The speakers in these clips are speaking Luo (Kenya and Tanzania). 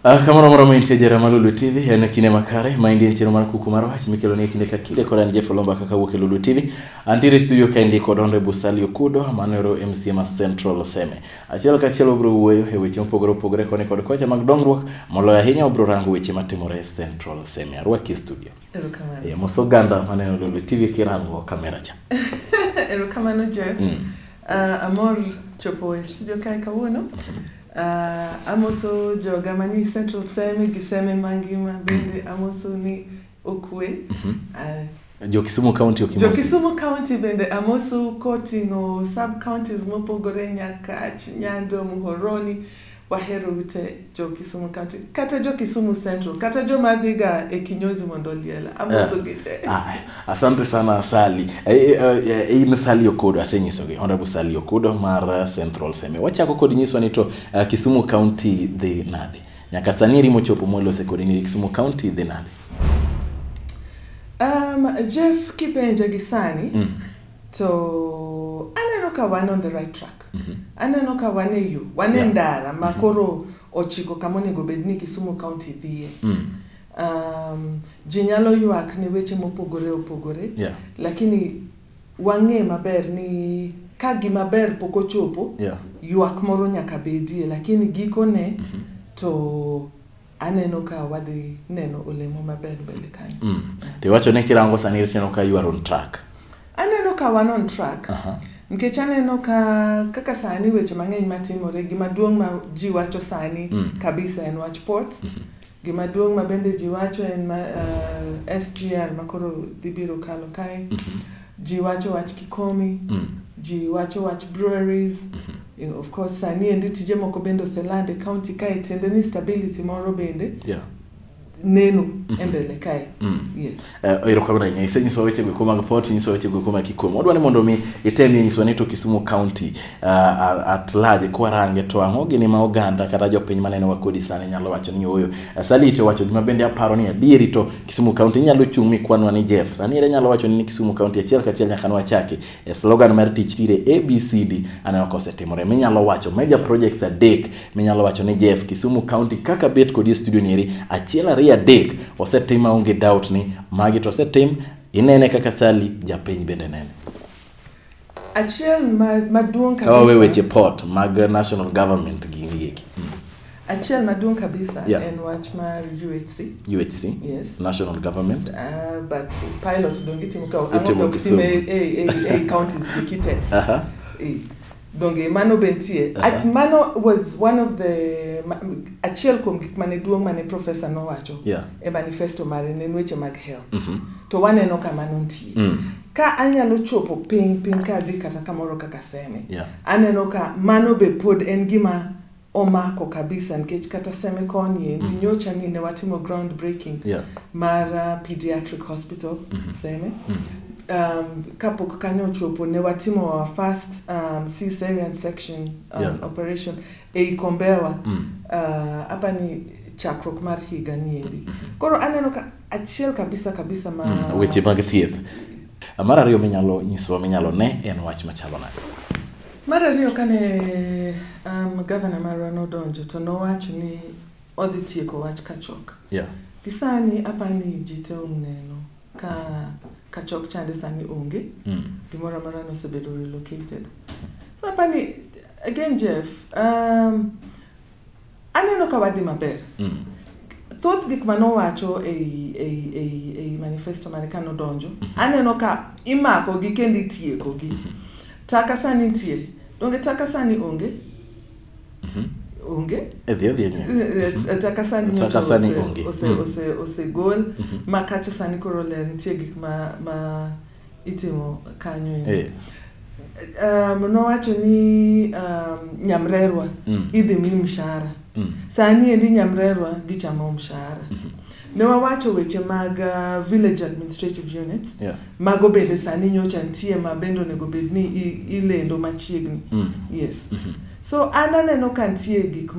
Kama moro maintie jera Oloo TV en kine makare maindi en chero mar KUKU mar WACH mikelo ne kinde ka kinde kod an Jeff Olomba kaka wuok Oloo TV antiere studio kaendi kod Hon.Sally Okudo manero MC ma Central Seme achiel ka achiel obro wuoyo e weche mopogore koni kod kocha mag dongruok moloyo ahinya obro rango weche matimore Central Seme arwaki studio mosoganda maneno Oloo TV kirango kamera cha erokamano Jeff amor chopo e studio kae kawuono amoso joga mani Central Seme gi seme mangima bende amoso ni okwe jo Kisumu County okimoso jo Kisumu County bende amoso kotingo sub counties mopogore nyaka Nyando Muhoroni wahero ute jo Kisumu County kata jo Kisumu Central kata jo madhiga e kinyozi mondo liela amoso gite asante sana Sally Hon.Sally Okudo asenyisogi Hon.Sally Okudo mar Central Seme wachako kod nyiswa ni to Kisumu County dhi nade nyaka sani rimo chopo molose kod ni Kisumu County dhi nade Jeff kipenja gisani to aneno ka wan on the right track aneno ka wane yo wane ndara makoro ochiko kamonego bedni Kisumu County dhiye jinyalo ywak ne weche mopogore lakini wang'e maber ni ka gima ber poko chopo ywak moro nyaka bedie lakini gikone to aneno ka wadhi neno olemo maber mbele kanyo te wacho ne kirango sani teno ka you are on track aneno ka wan on track nikech aneno ka kaka sani weche mang'eny matimore gima duong' ma ji wacho sani kabisa en wach port gima duong' ma bende ji wacho en SGR makoro dhibiro kalo kae ji wacho wach Kikomi ji wacho wach breweries of course sani endi tije moko bende oselande county kae tiende ni stability moro bende neno embele kae yes erokamano nya isenyiso weche go mag port nyiso weche go mag Kikomi odwa ni mondo mi itemi nyiso ni to Kisumu County at large kwarange to ang'o gini ma oganda kata jopiny maneno wakodi sani nyalo wacho ni oyo Sally to wacho gima bende aparo ni adieri to Kisumu County nyalo chung' mi kwanwa ni Jeff sani ere nyalo wacho ni Kisumu County achiel ka achiel nyaka nwachake slogan mar tich tire ABCD aneno ka osetimore minyalo wacho major projects adek minyalo wacho ni Jeff Kisumu County kaka bet kod studio nieri achiel adek osetim maonge doubt ni magi to osetim inene kaka Sally japiny bende nene achiel maduong' kabisa kawa weche port mag national government gini yeki achiel maduong' kabisa en wach mar UHC yes national government but pilot don't get him counties dikite donge mano bentie mano was one of the achiel kuom gik mane duong' mane professor no wacho e manifesto mare ne weche mag health to waneno kama nontie ka anyalo chopo piny ka dhi kata kamoro kaka Seme aneno ka mano be pod en gima omako kabisa nikech kata Seme koni ndi nyocha ni ne watimo ground breaking mar pediatric hospital Seme kapok kanyo chopo ne watimo our first cesarean section operation e Kombewa hapa ni chakruok mar higa niendi koro aneno ka achiel kabisa ma weche mag thieth mar ariyo minyalo nyiswa minyalo ne en wach machalo nade mar ariyo kane governor marwa nodonjo to nowacho ni odhi tieko wach kachok kisani hapa ni jite uneno kachok chande sani onge gimora mara no sebedo relocated so hapa ni again Jeff aneno ka wadhi maber thoth gik mano wacho e manifesto mare kano donjo aneno ka imako gi kendi tieko gi taka sani tie donge taka sani onge taka sani onge ose gol makacha sani koro ler nitie gik ma itimo kanyo no wacho ni nyamrerwa idhi mi mshahara sani endi nyamrerwa gichamo mshahara ne wawacho weche mag village administrative unit mago bende sani nyocha nitie ma bendo nego bedni ilendo machiegni yes so ananeno kantie gik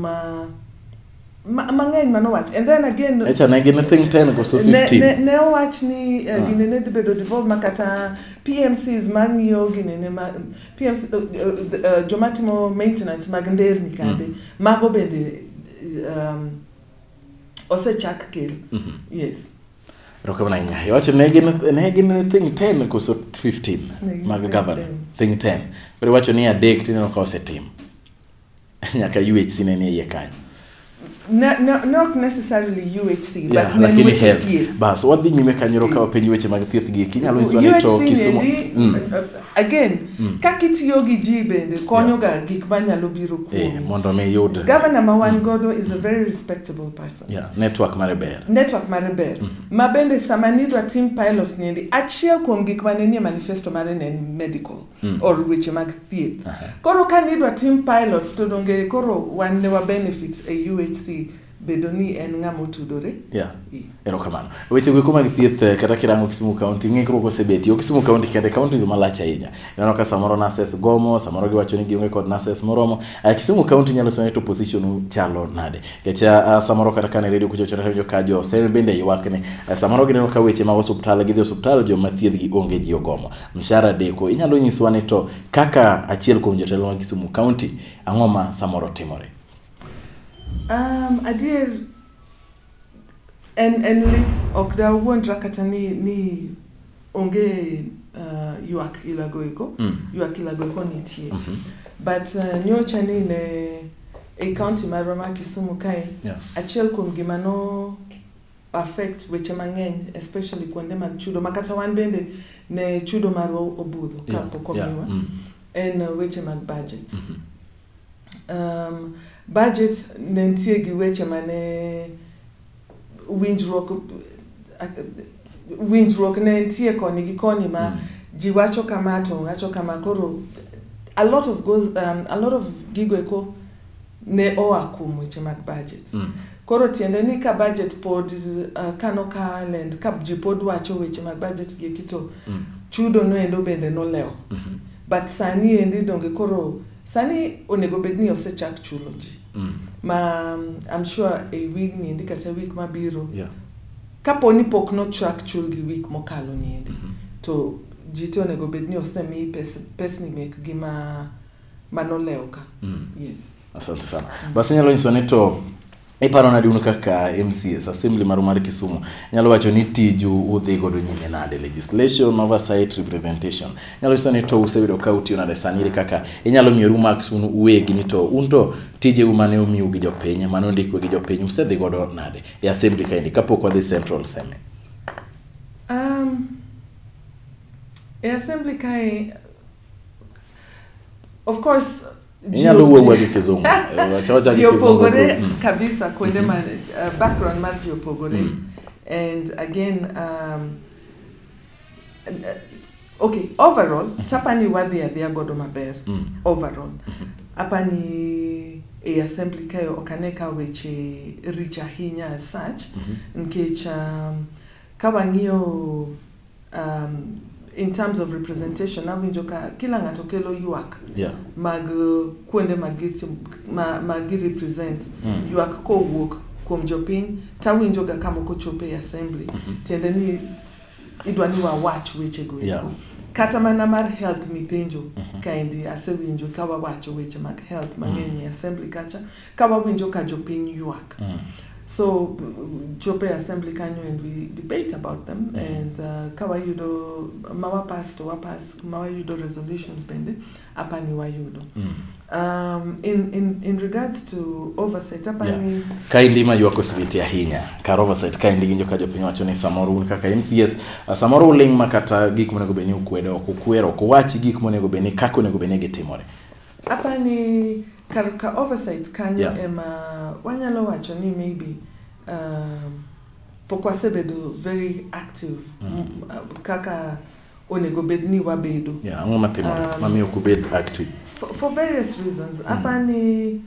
mang'eny manowach and then again echa na gin think 10 go so 15 ne owach ni ginene dhi bedo devolve makata PMCs mang'iyo ginene PMC jomatimo maintenance mag nderni kade mago bende osechak kel. Yes. Rokamana inya. Iwacho ne gin thing 10 koso 15 mag governor. Thing 10. Pero iwacho ni adek tineno ka osetim. Nyaka UHC ne ni iye kanyo. Not necessarily UHC, but lakini health. Bas, what did you make an Yoroka open UHC mag thieth gi kinyalo nyiso ni to Kisumu. Again, kakitiyogi jibende konyo ga gik manyalo biro kuomi. Mondo me yud. Governor Mawan Godo is a very respectable person. Network mare ber. Mabende sama nidwa team pilots niendi achiel kuom gik manenie manifesto mare ne medical or weche mag thieth. Koro ka nidwa team pilots to donge koro wan ne wa benefits a UHC bedo ni en ng'amo tudore. Erokamano. Weche go mag thieth kata kirango Kisumu County ng'ikruok osebeti. Kisumu County kende counties malach ahinya. Ineno ka samoro nurses gomo, samoro giwacho ni gionge kod nurses moromo. Kisumu County nyalo sono to position chalo nade. Kecha samoro kata kana radio kuchochora ka jo seme bende ywakne. Samoro gineno ka weche mag osuptal gi osuptal jo mathieth gi onge ji ogomo. Mshahara deko inyalo nyiswa ni to kaka achiel kuom jotelo mag Kisumu County ang'oma samoro timore. Adier en lit ok da wuondra kata ni onge yuak ilagoiko nitie. But nyocha ni ne a county marwa Kisumu kae achiel kuom gima no affect weche mang'eny, especially kuonde mag chudo makata wan bende ne chudo marwa obudho kapok omiwa en weche mag budget. Budget nentie gi weche mane winjruok nentie koni gi koni ma ji wacho kama to wacho kama koro a lot of gigo eko ne oa kuom weche mag budget. Koro tiende ni ka budget pod kano kalend ka ji pod wacho weche mag budget gi kito chudo no endo bende no leo. But sani endi donge koro sani onego bedni osechak chulo ji. I'm sure a week ni indi kata week mabiro. Kaponi pok no chak chul gi week mokalo ni indi. To jito onego bedni osemi pesni mek gima manoleo ka. Yes. Asante sana. Basi nyalo nyiso ni to iparo nadi unu kaka MCS Assembly mar Kisumu nyalo wacho ni tiju udhi godo nyime nade legislation oversight representation nyalo wacho ni to usebedo ka utiyo nade saniri kaka inyalo miyo max unu uwegi ni to unto tije umane umiu gi jopiny mano ndikwe gi jopiny usedhi godo nade e Assembly kaindi kapok wadhi central seme. Assembly kai of course Inyalo uwe gi kizungu. Jiopogore kabisa kwende background mar jiopogore. And again, okay, overall, tapani wadhi adhia godo maber. Overall. Apani assembly kayo okaneka weche richa hinya as such. Nkech kawangio in terms of representation nawinjo ka kila ngato kelo yuak mag kuonde magi represent yuak ko wuok kuom jopiny tawinjo ga kama kochope assembly tiende ni idwani wa watch weche go kata mana mar health mipenjo kaindi asewinjo ka wawacho weche mag health mang'eny assembly kacha ka wawinjo ka jopiny yuak. So chope assembly kanyo and we debate about them and kawayudo mawapass mawayudo resolutions bende apani wayudo. In regards to oversight apani kaindi ma yuako sibiti ahinya kar oversight kaindi ginjo ka jopiny wacho ni samoro un kaka MCS samoro uling makata gik monego beni ukwedo okukwero kuwachi gik monego beni kako onego beni gitimore. Apani ka oversight kanyo ema wanyalo wacho ni maybe pokwa sebedo very active kaka onego bedni wabedo ang'oma timore mamiyo kubed active for various reasons. Apani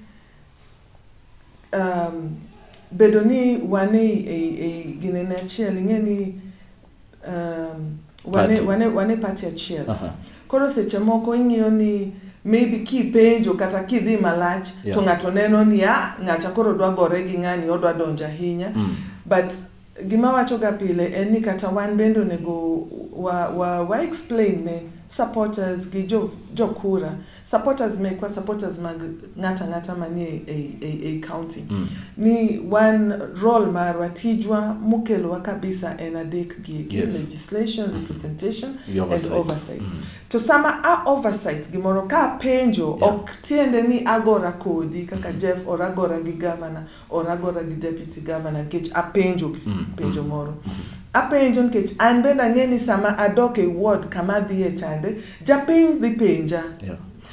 bedo ni wane ginene achiel ing'eni wane party achiel. Koro seche moko ing'iyo ni maybe kipenjo kata kidhi malach to ngato neno ni ngacha koro dwa gore gi ngani odwa donja hinya. But gima wacho ga pile en ni kata wan bendo nego wa explain ne supporters gi jokura supporters mekwa supporters mag ngata manie a county ni one role marwa tijwa mukelo kabisa en adek gi legislation representation and oversight to sama a oversight gimoro ka penjo ok tiende ni agora kodi kaka Jeff or agora gi governor or agora gi deputy governor kech apenjo penjo moro apenjo nkech an benda ngeni sama adok e ward kama dhie chande japiny dhi penja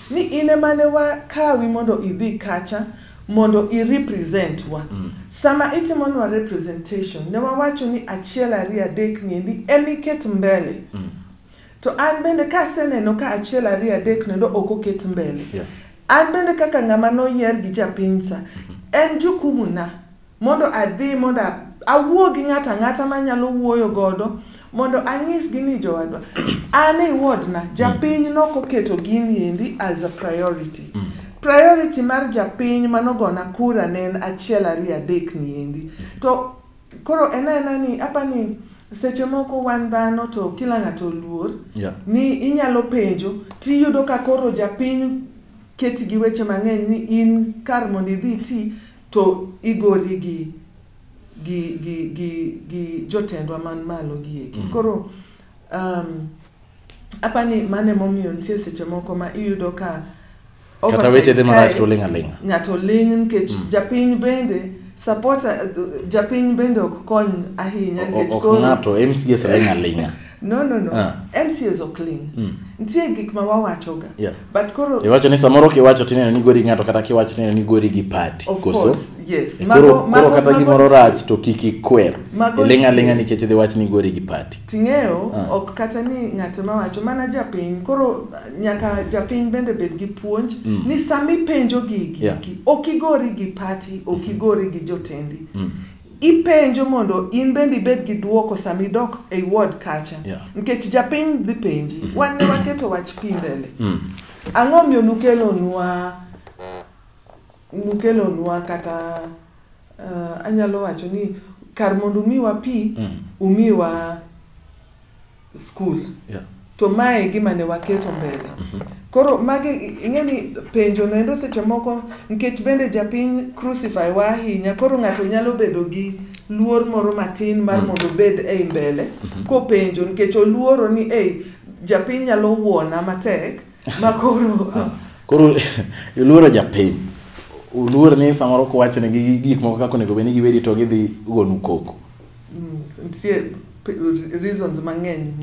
ni ine mane wa kawi mondo idhi kacha mondo I represent wa sama itimonwa representation ne wawacho ni achiel ariyo adek niendi emiket mbele to an bende ka seneno ka achiel ariyo adek nendo okoket mbele an bende kaka ngama noyier gi japiny sa en jukumu na mondo adhi mondo awuo gi ngata manyalo wuoyo godo mondo anyis gini jowadwa ane ward na japiny nokoketo gini endi as a priority priority mar japiny manogona kura nen achiel ariyo adek ni endi to koro ena ni apani seche moko wan dhano to kila ng'ato luor ni inyalo penjo tiyudo ka koro japiny keti gi weche mang'eny ni in kar mondo idhi ti to igori gi jotendwa man malo gieki koro apani mane momiyo nitie seche moko ma iyudo ka kata weche de marach to linga ng'ato ling nkech japiny bende supporter japiny bende ok kony ahinya nkech koro ng'ato MCS linga no MCS ok ling nitie gik ma wawachoga but koro iwacho ni samoro kiwacho tineno ni gori ng'ato kata kiwacho tineno ni gori gi party koso yes koro kata gimoro rach to kiki kwer linga nikech dhi wach ni gori gi party ting'eyo ok kata ni ng'ato mawacho mana japiny koro nyaka japiny bende bed gi puonj ni sami penjo gigi okigori gi party okigori gi jotendi ipenjo mondo in bendi bed gi duoko sami dok e ward kacha nkech japiny dhi penji wan ne waketo wach pi mbele ang'o miyo nukelo nwa kata anyalo wacho ni kar mondo umiwa pi umiwa school to mae gima ne waketo mbele koro magi ing'eni penjo noendo seche moko nkech bende japiny crucify wa ahinya koro ng'ato nyalo bedo gi luor moro matin mar mondo bed e mbele ko penjo nkech oluoro ni japiny nyalo wuona matek koro uluoro japiny uluor ni samoro kuwacho ne gik moko kako nego beni giwedi to gidhi gonu koko ntie reasons mang'eny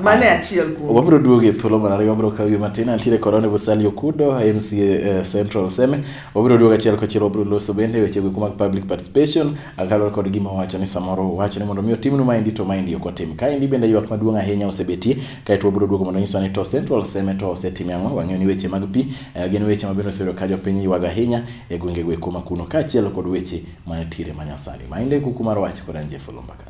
mane achiel kuom wabro duoge thuolo mar ariyo wabro kawi matin antiere kod Hon.Sally Okudo MCA Central Seme wabro duoge achiel kochiel wabro loso bende weche go mag public participation akalo kod gima wacho ni samoro wacho ni mondo miyo timnu maendi to maendi ok otim ka indi bende ywak maduong' ahinya osebetie kaeto wabro duogo mondo nyiswa ni to Central Seme to osetime ang'o wang'eyo ni weche mag pi gin weche mabiro sebedo ka jopiny ywag ahinya e gwenge go eko makuno kaachiel kod weche manitiere manyasani mainde kuku mar wach kod anje Folombaka.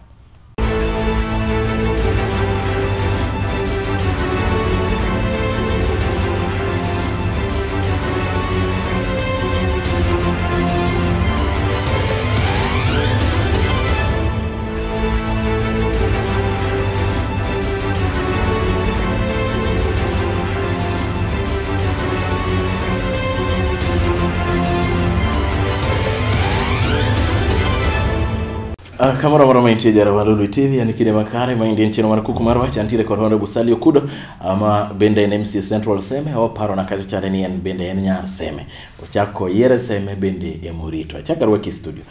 Kamara moro maintie jara wa Oloo TV yani kide makare maindi en cheno mar kuku mar wach antiere kod Hon.Sally Okudo ama bende en MC Central Seme oparo na kazi chare ni en bende en nyar Seme ochako yere Seme bende emorito achaka rwaki studio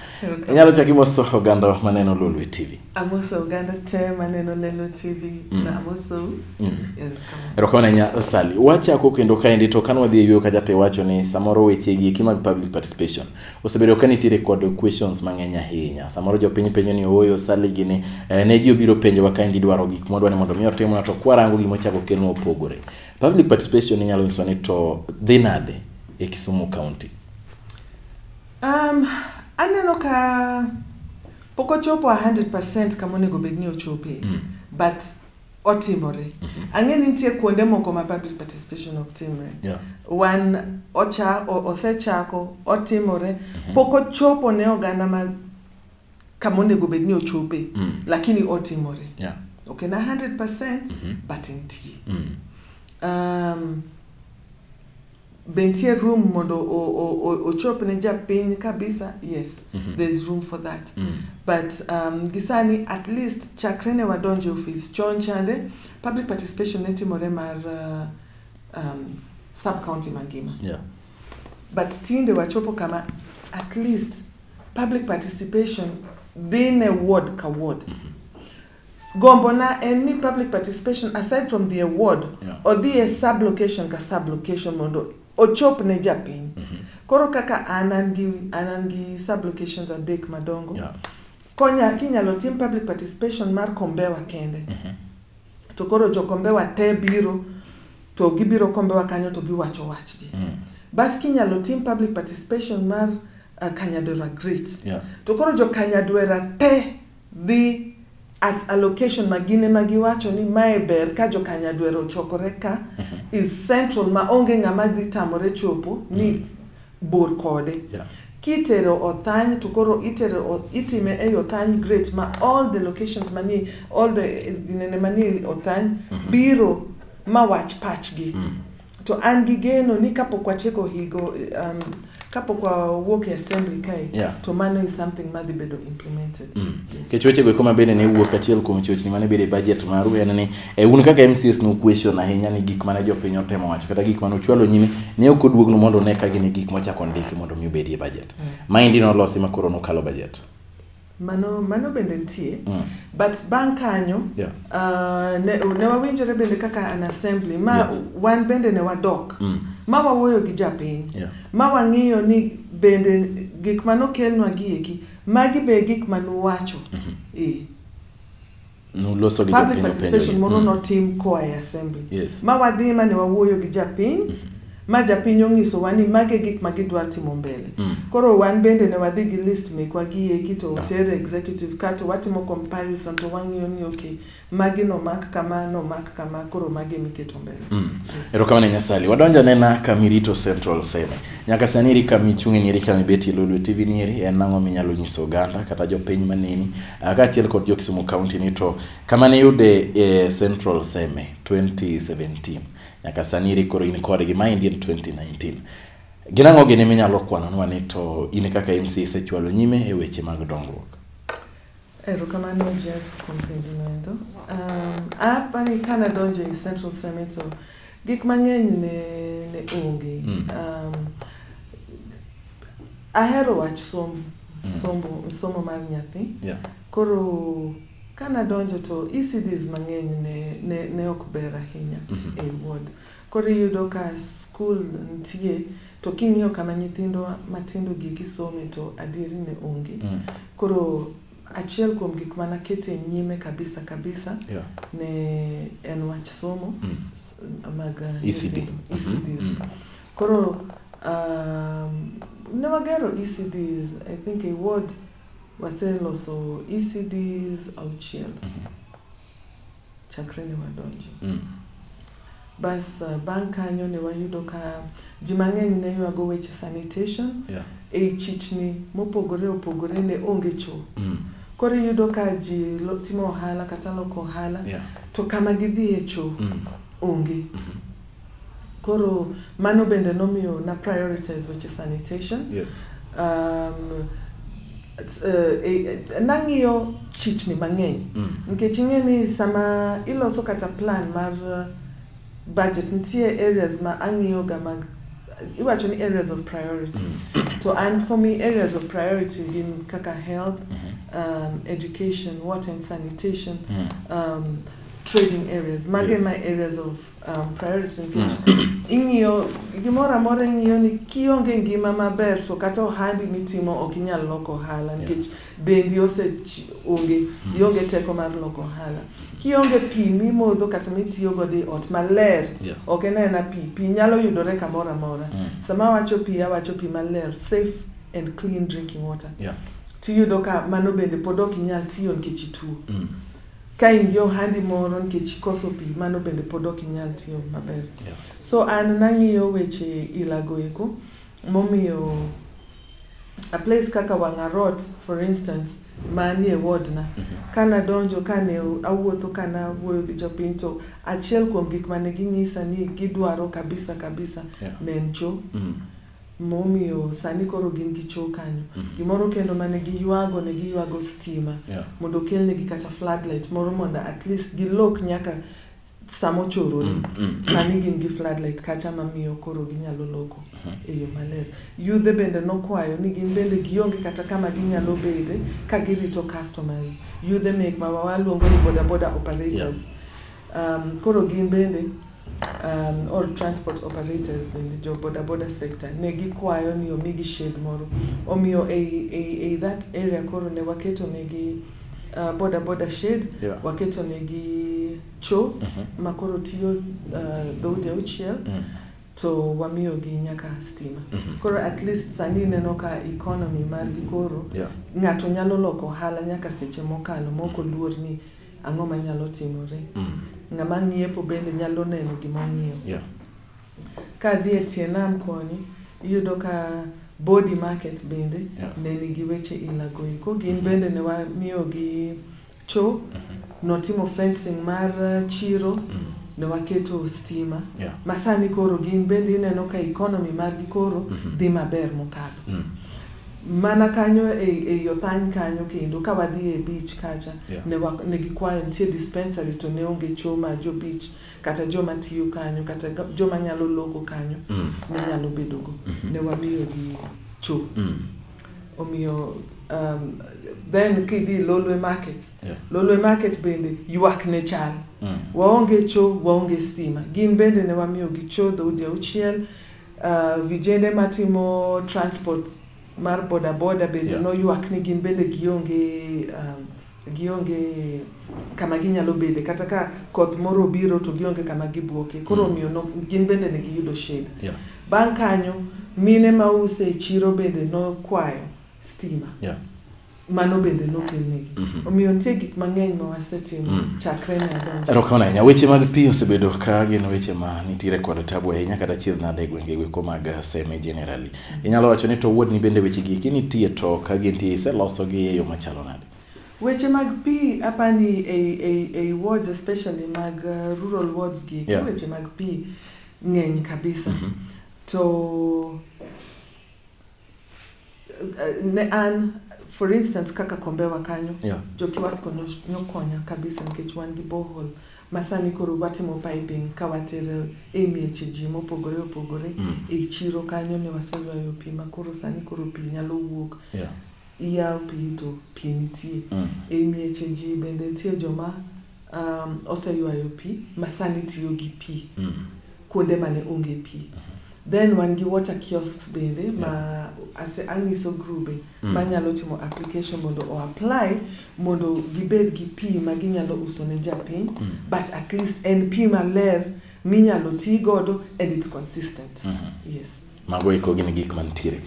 nyalo chaki moso oganda maneno Oloo TV amoso oganda te maneno Oloo TV na amoso erokona nya Sally wacha ko kendo kaendi to kanwa dhi yuo kaja te wacho ni samoro weche gi kima public participation osebedo kanitiere kod questions mang'eny ahinya samoro jopiny penjo ni oyo Sally gini ne ji obiro penjo wa kaendi dwaro gik modwa ni mondo miyo timo na to kwarango gimo chako kelno opogore public participation nyalo nyiso ni to dhinade e Kisumu County aneno ka poko chopo 100% kama onego bedni ochope but otimore ang'eni nitie kuonde moko ma public participation ok timre one osechako otimore poko chopo ne oganda ma kama onego bedni ochope lakini otimore okay na 100% but intie bentie room mondo ochop ne japiny kabisa, yes, there's room for that. But gisani at least chakre ne wadonje office chon chande public participation netimore mar sub county mangima. Yeah. But tinde wachopo kama at least public participation being a ward ka ward. Gombo na any public participation aside from the award, or the sub location ka sub location mondo ochop ne japiny. Koro kaka anangi sub locations adek madongo. Konya kinyalo tim public participation mar kombewa kende. To koro jo kombewa te biro to gibiro kombewa kanyo to giwacho wachgi. Bas kinyalo tim public participation mar Kanyadwera great. To koro jo Kanyadwera te dhi at allocation magine magiwacho ni mae ber ka jo Kanyadwera ochokore ka is central ma onge ng'ama dhi tamore chopo ni bor kode. Kitero othany to koro itime e othany great ma all the locations mani all the mani othany biro ma wach pachgi. To an gigeno ni kapok wacheko higo kapok wawuok e assembly kai to mano is something madhi bedo implemented. Kechoche go koma bene ne wuok achiel kuom chochni mane bede budget maru en ni un kaka MCS no question ahinya ni gik mane jopiny otemo wacho kata gik mane ochwalo nyime ne ok oduogno mondo ne ka gin gik mochako ndiki mondo mi obedie budget. Maindi no losi makoro no kalo budget. Mano bende ntie, but bang kanyo ne wawinjore bende kaka an assembly ma wan bende ne wadok ma wawuoyo gi japiny ma wang'iyo ni bende gik manokelnwa gieki magi be gik manuwacho nuloso gi public participation moro notim koa e assembly ma wadhi ma ne wawuoyo gi japiny ma japiny ong'iso wani mage gik magidwa timo mbele. Koro wan bende ne wadhi gi list mekwa gieki to tere executive kato watimo comparison to wang'iyo ni okay magi no mak kama koro mage miketo mbele. Erokamano Nyasali wadonja nena kamirito Central Seme nyaka sani ri kamichungi ni ri kamibeti Oloo TV ni ri en nang'o minyalo nyiso oganda kata jopiny maneni kaachiel kod jo Kisumu County ni to kama ne yude Central Seme 2017 nyaka sani ri koro in kod gi mind in 2019 ginang'o gini minyalo kwano nwani to in kaka MC sechwalo nyime e weche mag dongruok. Erokamano Jeff kompenjimento. Apani kana donjo e Central Seme to gik mang'eny ne onge. Ahero wach somo mar nyathi. Koro kana donjo to ECDs mang'eny ne ok ber ahinya e ward. Koro yudo ka school ntie to king'iyo kama nyithindo matindo gigi some to adieri ne onge. Koro achiel kuom gik mana kete nyime kabisa ne en wach somo mag ECDs. Koro ne wagero ECDs, I think a ward waseloso ECDs auchiel chakre ne wadonji. Bas bang kanyo ne wayudo ka ji mang'eny ne yuago weche sanitation e chichni mopogore ne onge cho. Koro yudo ka ji timo ohala kata loko ohala to kama gidhie cho onge. Koro mano bende nomiyo na prioritize weche sanitation. Nang'iyo chichni mang'eny nikech ing'eni sama iloso kata plan mar budget ntie areas ma ang'iyo ga mag iwacho ni areas of priority. And for me areas of priority in kaka health, education, water and sanitation, trading areas. Mage my areas of priority nikech ing'iyo gimoro amora ing'iyo ni kionge ngima maber to kata ohandi mitimo ok inyal loko ohala nikech dendi onge teko mar loko ohala. Kionge pi mimodho kata mitiyo godo e ot maler ok en pi nyalo yudore kamoro amora. Sama awacho pi maler, safe and clean drinking water. Tiyudo ka mano bende pod ok inyal tiyo nikech ituo. Ka in yo handi moro nikech koso pi mano bende pod ok inyal tiyo maber. So an nang'iyo weche ilago eko momiyo a place kaka Wangarot for instance manie ward na kana donjo kane awuotho kana wuoyo gi jopiny to achiel kuom gik mane ginyisa ni gidwaro kabisa ne en cho. Momiyo sani koro gin gi cho kanyo. Gimoro kendo mane giywago stima mondo kelnegi kata floodlight moro mondo at least gilok nyaka samo chorore. Sani gin gi floodlight kacha mamiyo koro ginyalo loko e yo maler. Yudhe bende nokwayo ni gin bende gionge kata kama ginyalo bede ka girito customers. Yudhe mek ma waluongo ni boda operators. Koro gin bende all transport operators bende jo boda sector ne gikwayo ni omigi shade moro. Omiyo that area koro ne waketo negi boda shade, waketo negi cho makoro tiyo dhoudi auchiel to wamiyo gi nyaka stima. Koro at least sani neno ka economy margi koro ng'ato nyalo loko ohala nyaka seche mokalo moko luor ni ang'o manyalo timore. Ng'ama ng'iepo bende nyalo neno gima ong'iewo. Ka dhi e tie nam koni iyudo ka body market bende ne nigi weche ilagoe. Ko gin bende ne wamiyo gi cho, notimo fencing mar chiro, ne waketo stima. Masani koro gin bende ineno ka economy margi koro dhi maber mokadho. Mana kanyo e yothany kanyo kendo ka wadhi e beach kacha ne gikwayo nitie dispensary to ne onge cho ma jo beach kata joma tiyo kanyo kata joma nyalo loko kanyo ne nyalo bedogo. Ne wamiyo gi cho. Omiyo then kidhi Oloo market. Oloo market bende ywak ne chal. Waonge cho, waonge stima. Gin bende ne wamiyo gi cho dhoudi auchiel. Vijende matimo transport mar boda bende no ywak ni gin bende gionge kama ginyalo bede kata ka koth moro biro to gionge kama gibuoke. Koro miyo gin bende ne giyudo shade. Bang' kanyo mine mause chiro bende no kwayo stima. Mano bende no kelnegi. Omiyo nitie gik mang'eny ma wasetimo chakre ne adonjo. Erokamano. Weche mag pi osebedo ka gin weche ma nitiere kod tabu ahinya kata chiel nade gwenge mag seme generally. Inyalo wacho ni to wuod ni bende weche gi nitie to ka gintie iseloso gi e yo machalo nade? Weche mag pi apani e wards especially mag rural wards gi weche mag pi ng'eny kabisa. To ne an for instance kaka Kombewa kanyo jokiwasko nyokonya kabisa nikech wan gi borehole masani koro watimo piping ka watero e mieche ji mopogore e chiro kanyo ne waseywayo pi makoro sani koro pi nyalo wuok. Iyawo pi to pi nitie. E mieche ji bende nitie joma oseywayo pi masani tiyo gi pi kuonde mane onge pi. Then wan gi water kiosks bende ma anyiso grube manyalo timo application mondo o apply mondo gibed gi pi ma ginyalo uso ne japiny but at least en pi maler minyalo ti godo and it's consistent. Yes. Mago iko gin gik mantiere.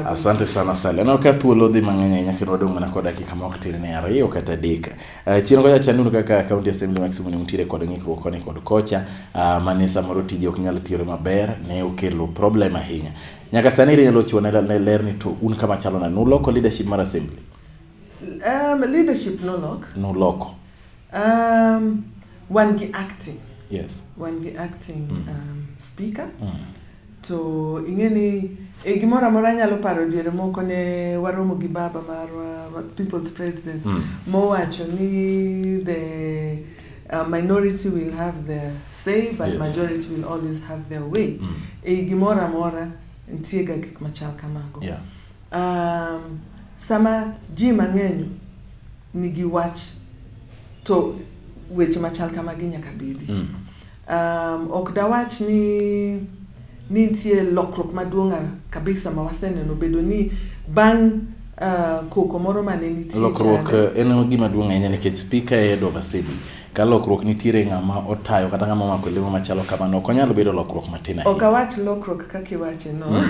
Asante sana Sally. Ana ka thuolo dhi mang'eny ahinya kendo wadong' mana kod dakika ma ok tin ne 2 kata 3. Chien goja chanuru kaka county assembly ma Kisumu ne nitiere kod ng'ikruok koni kod kocha mane samoro tije ok nyal tiyore maber ne okelo problem ahinya. Nyaka sani inyalo chiwo ne ler ni to un kama chalo na no local leadership mar assembly. Leadership no lock. No local. One gi acting. Yes. One gi acting speaker. To ingeni gimora mora nyalo paro diere moko ne waromo gi baba mar people's president mowacho ni the minority will have their say but majority will always have their way. Gimora mora ntie ga gik machal kamago. Sama ji mang'eny nigi wach to weche machal kamagi nyaka bedi. Ok da wach ni nitie lokruok maduong' kabisa ma waseneno bedo ni bang' koko moro mane nitie lokruok en gima duong' ahinya nikech speaker e head of assembly ka lokruok nitiere ng'ama otayo kata ng'ama mako lemo machalo kamano ok onyalo bedo lokruok matin ahinya. Ok awach lokruok kaka iwache no.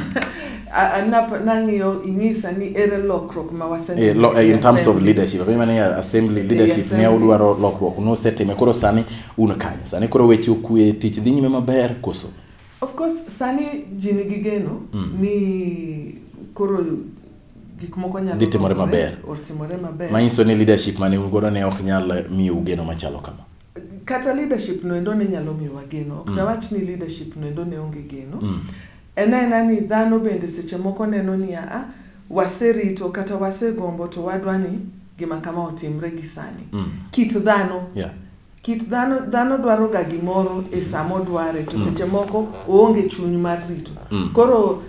Nang'iyo inyisa ni ere lokruok ma waseneno in terms of leadership. Abiro mane assembly leadership ne udwaro lokruok no setime koro sani un kanya. Sani koro weche okwe tich dhi nyime maber koso. Of course sani ji nigi geno ni koro gik moko nyalo timore maber. Timore maber. Manyiso ni leadership mane ugodo ne ok nyal miyo geno machalo kama. Kata leadership no endo ne nyalo miyo geno. Ok dawach ni leadership no endo ne onge geno. Ena ni dhano bende seche moko neno ni waserito kata wasegombo to wadwani gima kama otimre gi sani. Kit dhano. Kit dhano dwaro ga gimoro e samo dware to seche moko oonge chuny mar rito. Koro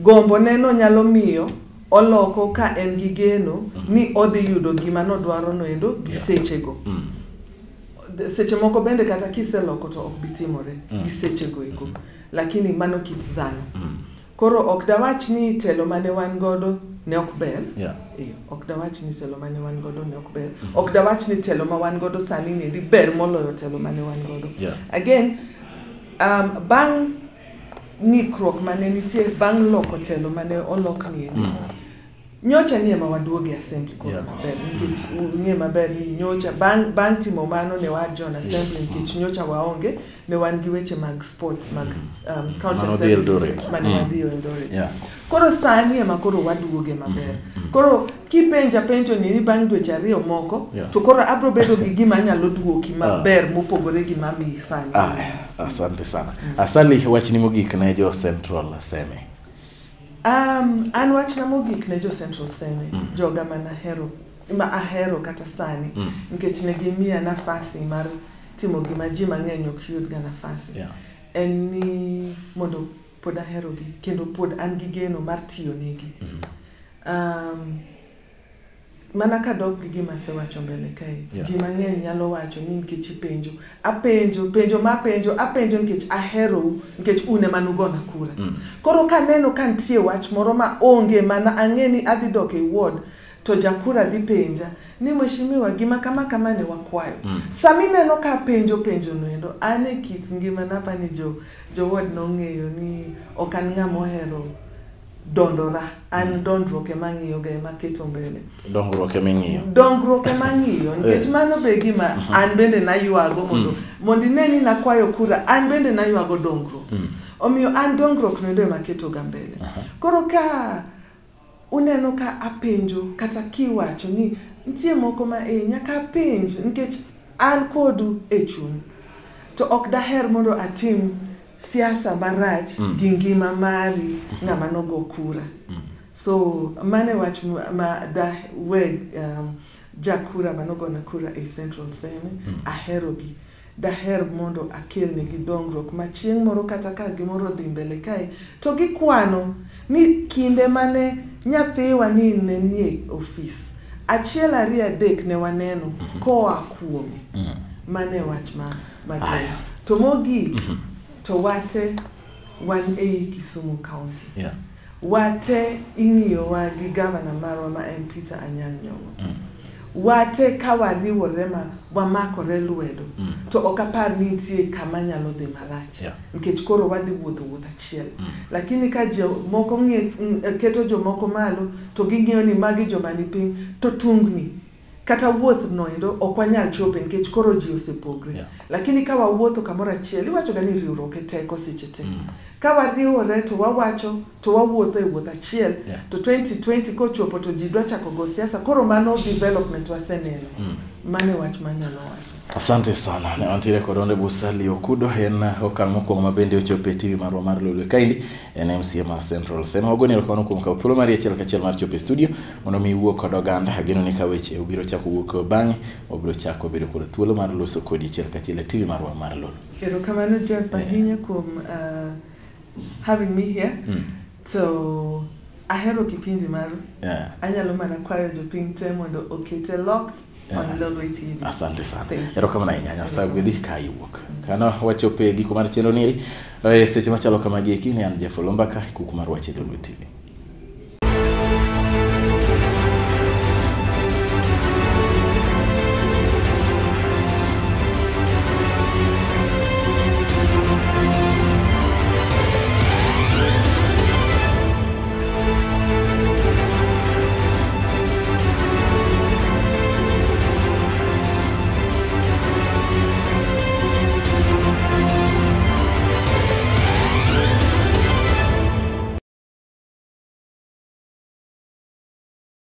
gombo neno nyalo miyo oloko ka en gi geno ni odhi yudo gima no dwaro no endo gi sechego. Seche moko bende kata kiseloko to ok bitimore gi sechego eko. Lakini mano kit dhano. Koro ok dawach ni telo mane wan godo ne ok ber. Ok dawach ni telo mane wan godo ne ok ber. Ok dawach ni telo ma wan godo sani ni di ber moloyo telo mane wan godo. Again, bang ng'ikruok mane nitie bang loko telo mane olok ni endi. Nyocha ni ema waduoge assembly koro maber nikech ng'e maber ni nyocha bang timo mano ne wajon assembly nikech nyocha waonge ne wan gi weche mag sports mag county assembly mane wadhi Eldoret. Koro sani ema koro waduoge maber. Koro kipenja penjo ni bang dweche ariyo moko to koro abro bedo gi gima nyalo duoki maber mopogore gi mami sani. Asante sana. Sally, wachni mogik ne jo Central Seme. An wachna mogik ne jo Central Seme, joga ahero kata sani, nikech ne gimiya nafasi mar timo gima ji mang'eny ok yud ga nafasi. En ni mondo pod ahero gi, kendo pod an gi geno mar tiyo negi. Mana kadok gi gima sewacho mbele kae, ji mang'eny nyalo wacho ni nikech ipenjo. Apenjo nikech ahero, nikech une manugona kura. Koro kaneno kantie wach moro ma onge mana ang'eni adhi dok e ward to jakura dhi penja ni mheshimiwa gima kama ne wakwayo. Sami neno ka penjo no endo ane kit ngima napa ni jo ward no ng'eyo ni ok an ng'ama ohero dondora, an dongruok ema ng'iyo ga ema keto mbele. Dongruok ema ng'iyo. Dongruok ema ng'iyo nikech mano be gima an bende nayuago mondo ineni nakwayo kura, an bende nayuago dongruok. Omiyo an dongruok no ndo ema keto ga mbele. Koro ka uneno ka apenjo kata kiwacho ni nitie moko ma nyaka penj nikech an kodu e chuny. To ok daher mondo atim siasa marach gi ngima mari ng'ama nogo kura. So mane wach ma da jakura manogo na kura e Central Seme ahero gi. Daher mondo akel ne gi dongruok ma chieng' moro kata ka gimoro dhi mbele kae to gikwano ni kinde mane nyathiwa ni ne nie ofis achiel ariyo adek ne waneno koa kuome. Mane wach ma to mogi to wate wan Kisumu County. Wate ing'iyo wa gi governor marwa ma en Peter Anyang' Nyong'o. Wate kawariwore ma wamakore lwedo to ok apar ni nitie kama nyalo dhi marach nikech koro wadhi wuotho achiel. Lakini ka moko keto jomoko malo to ging'iyo ni magi joma ni piny to tungni kata wuoth no endo ok wanyal chope nikech koro ji osepogre. Lakini ka wawuotho kamoro achiel iwacho ga ni riwruok e teko seche te. Ka wariwore to wawacho to wawuotho e wuoth achiel to 2020 kochopo to ji dwa chako go siasa koro mano development waseneno. Mane wach manyalo wacho. Asante sana. Ne antire kod Hon.Sally Okudo en okang' mokwongo mabende ochopo e TV marwa mar Oloo kaindi en MC ma Central Seme. Wagoni erokamano kuom kawo thuolo mari achiel kachiel mar chopo e studio mondo mi wuo kod oganda. Ageno ni ka weche obiro chako wuok bang'e obiro chako bedo kod thuolo mar loso kodi achiel kachiel e TV marwa mar Oloo. Erokamano Jeff ahinya kuom having me here. So ahero kipindi maru. Anyalo mana kwayo jopiny te mondo okete locks on Oloo TV. Asante sana. Erokamano ahinya Nyasaye gwedhi ka iwuok. Kana wachopo e giko mar chenro niri seche machalo kama gieki ne an Jeff Lombaka KUKU mar WACH Oloo TV.